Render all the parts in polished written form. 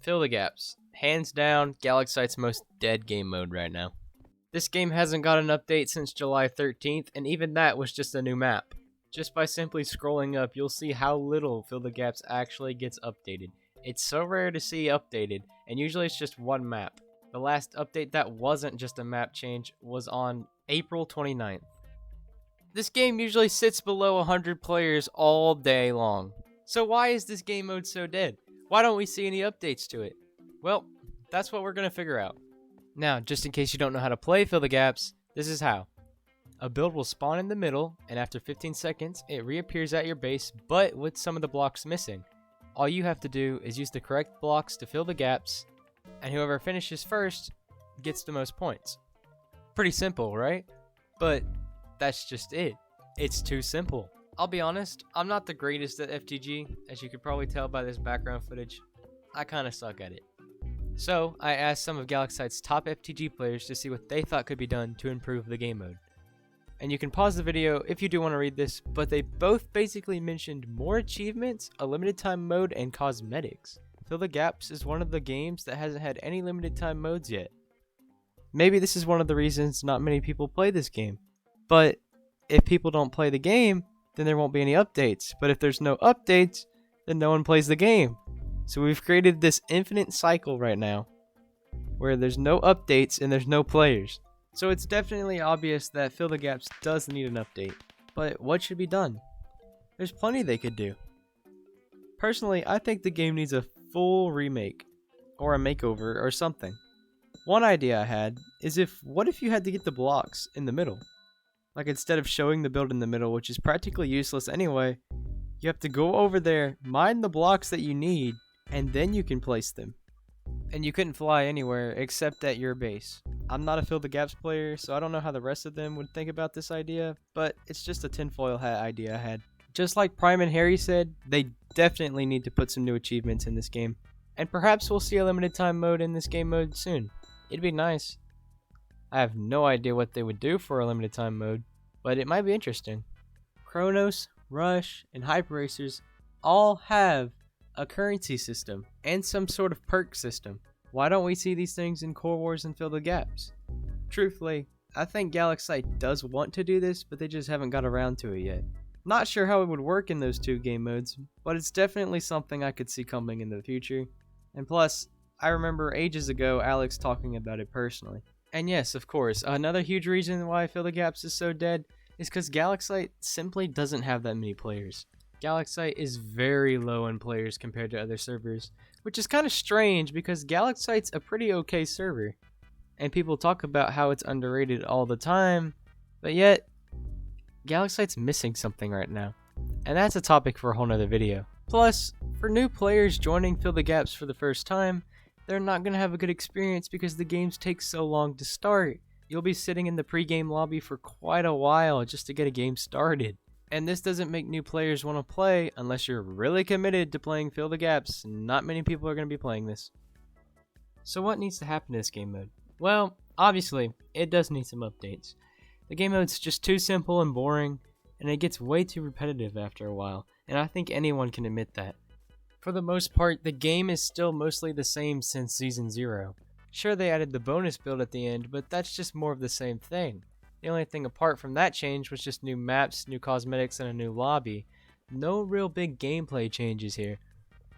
Fill the gaps. Hands down, Galaxite's most dead game mode right now. This game hasn't got an update since July 13th, and even that was just a new map. Just by simply scrolling up, you'll see how little Fill the Gaps actually gets updated. It's so rare to see updated, and usually it's just one map. The last update that wasn't just a map change was on April 29th. This game usually sits below 100 players all day long. So why is this game mode so dead? Why don't we see any updates to it? Well, that's what we're going to figure out. Now, just in case you don't know how to play Fill the Gaps, this is how. A build will spawn in the middle, and after 15 seconds, it reappears at your base, but with some of the blocks missing. All you have to do is use the correct blocks to fill the gaps, and whoever finishes first gets the most points. Pretty simple, right? But that's just it. It's too simple. I'll be honest, I'm not the greatest at FTG, as you could probably tell by this background footage. I kinda suck at it. So, I asked some of Galaxite's top FTG players to see what they thought could be done to improve the game mode. And you can pause the video if you do want to read this, but they both basically mentioned more achievements, a limited time mode, and cosmetics. Fill the Gaps is one of the games that hasn't had any limited time modes yet. Maybe this is one of the reasons not many people play this game. But if people don't play the game, then there won't be any updates. But if there's no updates, then no one plays the game. So we've created this infinite cycle right now, where there's no updates and there's no players. So it's definitely obvious that Fill the Gaps does need an update, but what should be done? There's plenty they could do. Personally, I think the game needs a full remake, or a makeover, or something. One idea I had is what if you had to get the blocks in the middle? Like instead of showing the build in the middle, which is practically useless anyway, you have to go over there, mine the blocks that you need, and then you can place them. And you couldn't fly anywhere except at your base. I'm not a Fill the Gaps player, so I don't know how the rest of them would think about this idea, but it's just a tinfoil hat idea I had. Just like Prime and Harry said, they definitely need to put some new achievements in this game. And perhaps we'll see a limited time mode in this game mode soon. It'd be nice. I have no idea what they would do for a limited time mode, but it might be interesting. Chronos, Rush, and Hyper Racers all have a currency system and some sort of perk system. Why don't we see these things in Core Wars and Fill the Gaps? Truthfully, I think Galaxite does want to do this, but they just haven't got around to it yet. Not sure how it would work in those two game modes, but it's definitely something I could see coming in the future. And plus, I remember ages ago Alex talking about it personally. And yes, of course, another huge reason why Fill the Gaps is so dead is because Galaxite simply doesn't have that many players. Galaxite is very low in players compared to other servers, which is kind of strange because Galaxite's a pretty okay server, and people talk about how it's underrated all the time, but yet, Galaxite's missing something right now, and that's a topic for a whole nother video. Plus, for new players joining Fill the Gaps for the first time, they're not going to have a good experience because the games take so long to start. You'll be sitting in the pre-game lobby for quite a while just to get a game started. And this doesn't make new players want to play unless you're really committed to playing Fill the Gaps. Not many people are going to be playing this. So what needs to happen to this game mode? Well, obviously, it does need some updates. The game mode's just too simple and boring, and it gets way too repetitive after a while, and I think anyone can admit that. For the most part, the game is still mostly the same since Season 0. Sure, they added the bonus build at the end, but that's just more of the same thing. The only thing apart from that change was just new maps, new cosmetics, and a new lobby. No real big gameplay changes here.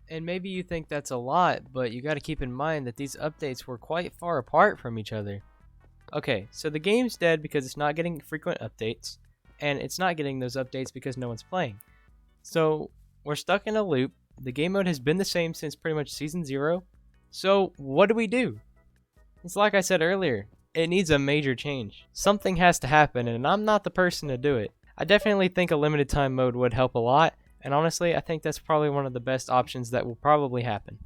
And maybe you think that's a lot, but you gotta keep in mind that these updates were quite far apart from each other. Okay, so the game's dead because it's not getting frequent updates, and it's not getting those updates because no one's playing. So, we're stuck in a loop. The game mode has been the same since pretty much Season 0. So, what do? It's like I said earlier. It needs a major change. Something has to happen, and I'm not the person to do it. I definitely think a limited time mode would help a lot, and honestly, I think that's probably one of the best options that will probably happen.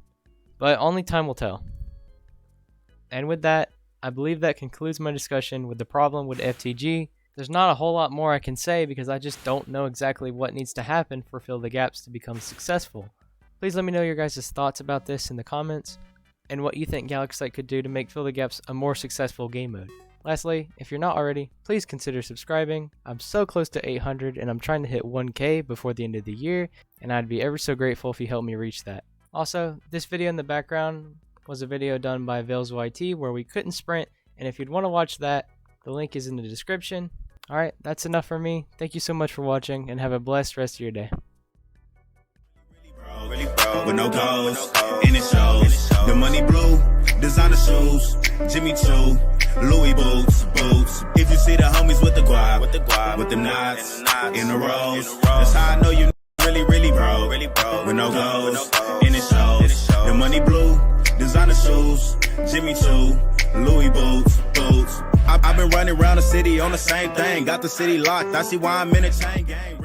But only time will tell. And with that, I believe that concludes my discussion with the problem with FTG. There's not a whole lot more I can say because I just don't know exactly what needs to happen for Fill the Gaps to become successful. Please let me know your guys' thoughts about this in the comments, and what you think Galaxite could do to make Fill the Gaps a more successful game mode. Lastly, if you're not already, please consider subscribing. I'm so close to 800 and I'm trying to hit 1K before the end of the year, and I'd be ever so grateful if you help me reach that. Also, this video in the background was a video done by VELS YT where we couldn't sprint, and if you'd want to watch that, the link is in the description. Alright, that's enough for me. Thank you so much for watching, and have a blessed rest of your day. With no goals, and it shows. The money blue, designer shoes, Jimmy Choo, Louis boots. If you see the homies with the guap, with the knots, in the rows, that's how I know you really broke. With no goals, and it shows. The money blue, designer shoes, Jimmy Choo, Louis boots. I've been running around the city on the same thing. Got the city locked. I see why I'm in a chain gang.